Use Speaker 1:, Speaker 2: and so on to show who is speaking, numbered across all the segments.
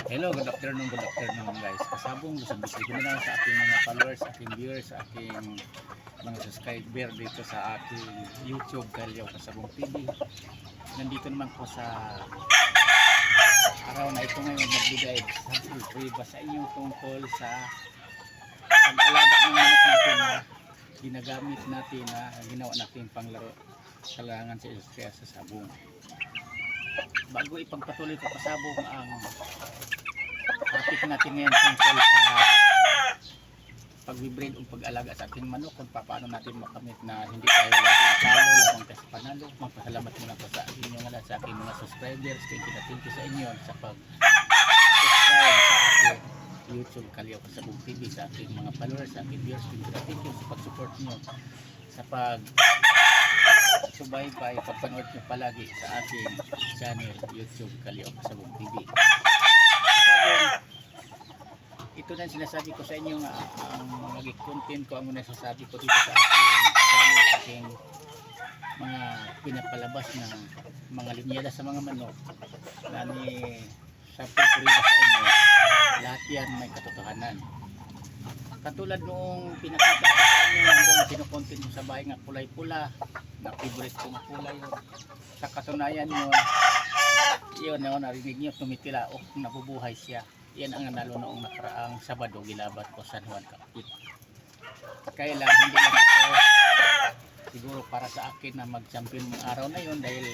Speaker 1: Hello, good afternoon guys. Kasabong lusabis ko na sa aking mga followers, aking viewers, aking mga subscriber dito sa aking YouTube Kalyaw Kasabong TV. Nandito naman po sa araw na ito ngayon magbigay sample free ba sa inyong tungkol sa pag-alaga ng manok natin na ginagamit natin na ginawa natin panglaro kailangan sa industriya sa sabong. Bago ipagpatuloy ko pasabong ang topic natin ngayon tungkol sa pag-breed o pag-alaga sa ating manok, kung paano natin makamit na hindi tayo laging talo, lamang tayo sa panalo. Magpasalamat muna po sa inyo nga sa aking mga subscribers. Thank you sa inyo sa pag-subscribe sa aking YouTube Kalyaw Kasabong TV, sa aking mga followers, sa aking viewers. Thank you sa pag-support nyo, sa subaybay, pagpanood nyo palagi sa aking channel YouTube Kalyaw Kasabong TV. Ito na sinasabi ko sa inyo nga ang naging content ko, ang nasasabi ko dito sa aking channel, sa aking mga pinapalabas ng mga linyada sa mga manok na ni sample puriba sa inyo. Lahat yan may katotohanan. Katulad noong pinakita ko sa inyo nandun kinukontent ko sa bahay nga kulay pula, na favorite kong kulay yun. Sa katunayan yun narinig nyo tumitila o nabubuhay siya. Yan ang nanalo noong nakaraang Sabado, gilaban ko San Juan Capit. Kaya lang hindi lang ako siguro para sa akin na mag-champion ng araw na yun dahil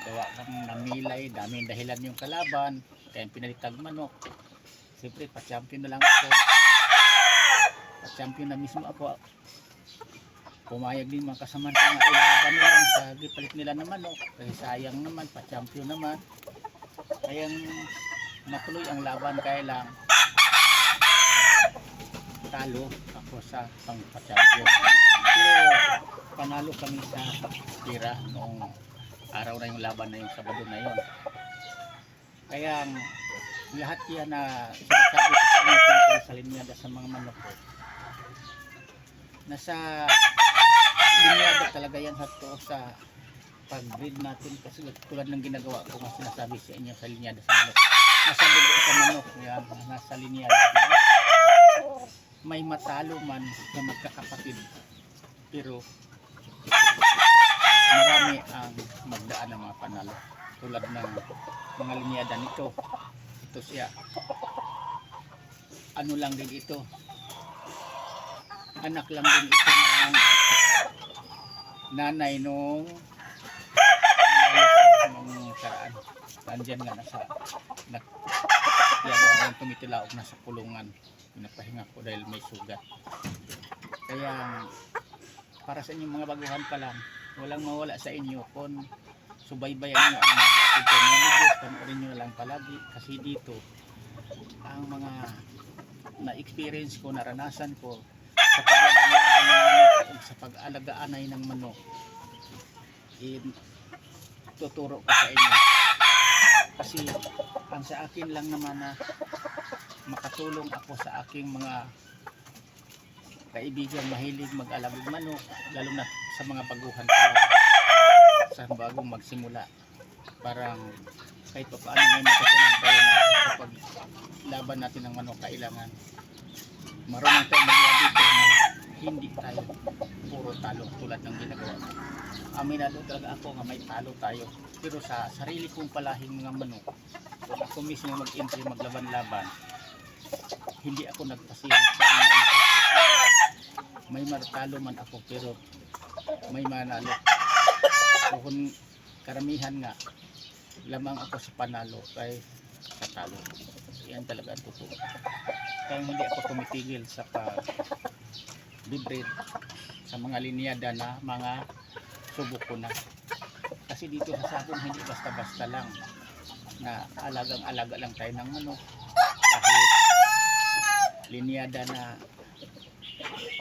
Speaker 1: gawa kang namilay, daming dahilan yung kalaban, kaya pinalitag manok. Siyempre pa-champion na lang ako, pa-champion na mismo ako. Pumayag din mga kasama na ilaban lang sa gipalit nila ng manok kasi sayang naman, pa-champion naman. Kaya natuloy ang laban, kaya lang talo ako sa pang-champion. Pero panalo kami sa tira noong araw na yung laban na yung Sabado na yun. Kaya lahat yan na sinasabi ko sa inyo tungkol sa linyada sa mga manok ko, nasa linyada talaga yan sa pag-breed natin, kasi tulad ng ginagawa ko nga sinasabi sa inyo sa linyada sa manok. Nasa dugo sa manok, yan, nasa linyada. May matalo man na magkakapatid, pero marami ang magdaan ng mga panalo. Tulad ng mga linyada nito. Ito siya. Ano lang din ito. Anak lang din ito ng nanay nung karaan. Nandyan nga nasa yan, tumitilaog na sa kulungan. Pinapahinga ko dahil may sugat. Kaya para sa inyong mga baguhan pa lang, walang mawala sa inyo kung subaybayan nyo ang mag-upload ng videos, panoorin nyo lang palagi, kasi dito ang mga na-experience ko, naranasan ko sa pag-alagaan ng manok, sa pag-alagaanay ng manok, tuturo ko sa inyo. Kasi ang sa akin lang naman na makatulong ako sa aking mga kaibigan mahilig mag-alagang manok, lalo na sa mga baguhan pa lang, sa bagong magsimula, parang kahit pa paano may matutunan tayo na kapag laban natin ng manok, kailangan marunong tayo mag-alaga dito na hindi tayo puro talo tulad ng ginagawa ko. Aminado talaga ako nga may talo tayo, pero sa sarili kong palahing mga manok, kung ako mismo mag-entry maglaban-laban, hindi ako nagpasirit sa inyong interest. May matalo man ako, pero may manalo. So, kung karamihan nga lamang ako sa panalo kay sa talo, yan talaga ang totoo. Kaya hindi ako tumitigil sa pag-breed sa mga linyada na mga subok ko na. Kasi dito sa sabon hindi basta-basta lang na alagang-alaga lang tayo ng manok. Kahit linyada na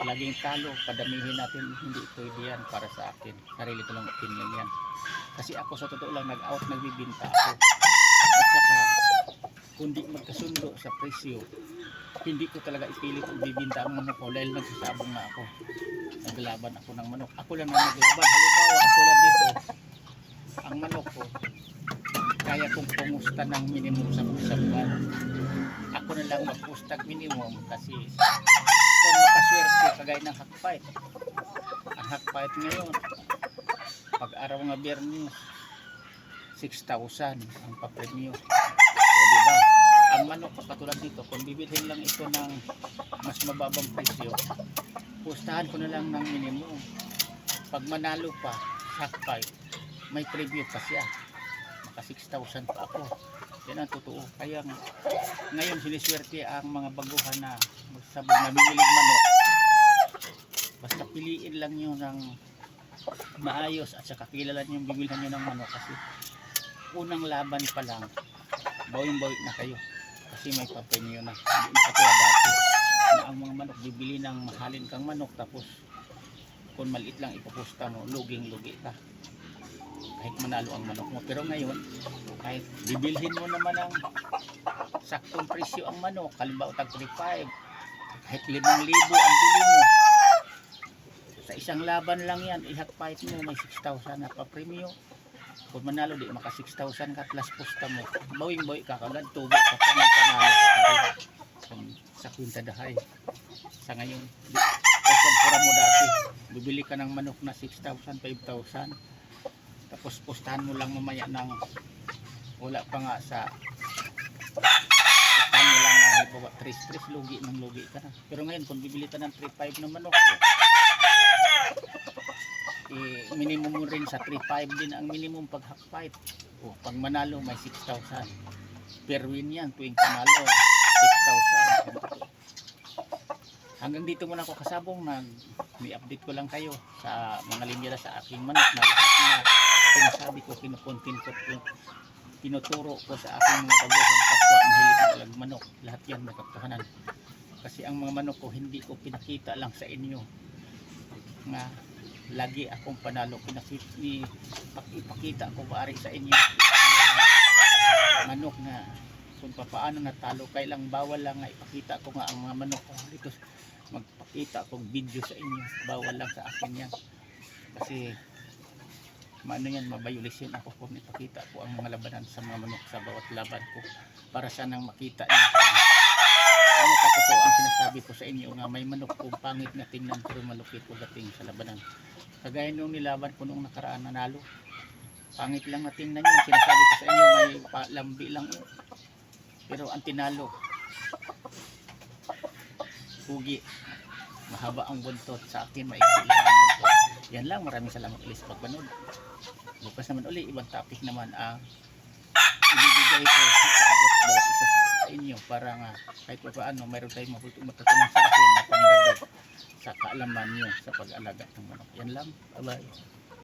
Speaker 1: laging talo, padamihin natin, hindi pwede yan para sa akin. Sarili ko lang opinion yan. Kasi ako sa totoo lang nag-out, nagbibinta ako. At saka kung di magkasundo sa presyo, hindi ko talaga ipilit kung bibinta ang manok ko dahil nagsasabong na ako. Naglaban ako ng manok. Ako lang na naglaban. Halimbawa, tulad dito, ang manok ko, kaya kong pumusta ng minimum sa buwan. lang magpustag minimum kasi kung makaswerte kagaya ng hakfight. Ang hakfight ngayon, pag araw nga Biyernes, 6,000 ang papremyo. O diba? Ang manok katulad nito, kung bibilhin lang ito ng mas mababang presyo, pustahan ko na lang ng minimum. Pag manalo pa, hakfight, may preview pa siya. Maka 6,000 pa ako. Yan ang totoo. Kaya ngayon siniswerte ang mga baguhan na sabog na bibilig manok. Basta piliin lang nyo ng maayos at saka kilala nyo yung bibilhan nyo ng manok kasi unang laban pa lang bawing-bawi na kayo kasi may papremyo na. Hindi katulad dati na ang mga manok bibili ng mahalin kang manok tapos kung maliit lang ipupusta mo, luging-lugi ka kahit manalo ang manok mo. Pero ngayon kahit bibilhin mo naman ang saktong presyo ang manok, halimbawa tag 3,500, kahit 5,000 ang bili mo, sa isang laban lang yan, i-hakfight mo, may 6,000 na pa-premyo. Kung manalo di maka 6,000 ka plus pusta mo, bawing-bawi ka kagad, tubo ka pa, may panalo ka pa rin. Kung sa kwintadahay sa ngayon, kumpura mo dati, bibili ka ng manok na 6,000, 5,000, tapos pustahan mo lang mamaya ng wala pa nga sa pustahan mo lang ng 3-3, lugi ng lugi ka na. Pero ngayon kung bibili ka ng 3,500 na manok, minimum mo rin sa 3,500 din ang minimum pag hakfight. O pag manalo may 6,000 per win yan, tuwing panalo 6,000. Hanggang dito muna ako kasabong, may update ko lang kayo sa mga linyada sa aking manok na lahat na sinasabi ko, kinukontin ko, tinuturo ko sa aking mga baguhang kapwa mahilig na talag manok. Lahat yan may katotohanan kasi ang mga manok ko hindi ko pinakita lang sa inyo na lagi akong panalo, ipakita ko bari sa inyo manok na kung paano natalo. Kailang bawal lang nga ipakita ko nga ang mga manok ko dito, magpakita akong video sa inyo, bawal lang sa akin yan kasi maano yan, mabayulisyon ako kung ipakita ko ang mga labanan sa mga manok sa bawat laban ko para sanang makita niyo ano katotoo ang sinasabi ko sa inyo nga may manok kung pangit na tingnan pero malupit pagdating sa labanan. Kagaya nung nilaban ko nung nakaraan nanalo, pangit lang na tingnan yun, sinasabi ko sa inyo may lambi lang yun, pero ang tinalo pugi, mahaba ang buntot, sa akin maiksi lang ang buntot. Yan lang, maraming salamat ulit sa pagpanood. Bukas naman uli, ibang topic naman ang ibibigay ko sa abot bawat isa sa inyo para nga kahit pa paano mayroon tayong matutunan sa akin na pangdagdag sa kaalaman nyo sa pag-alaga ng manok. Yan lang, bye bye.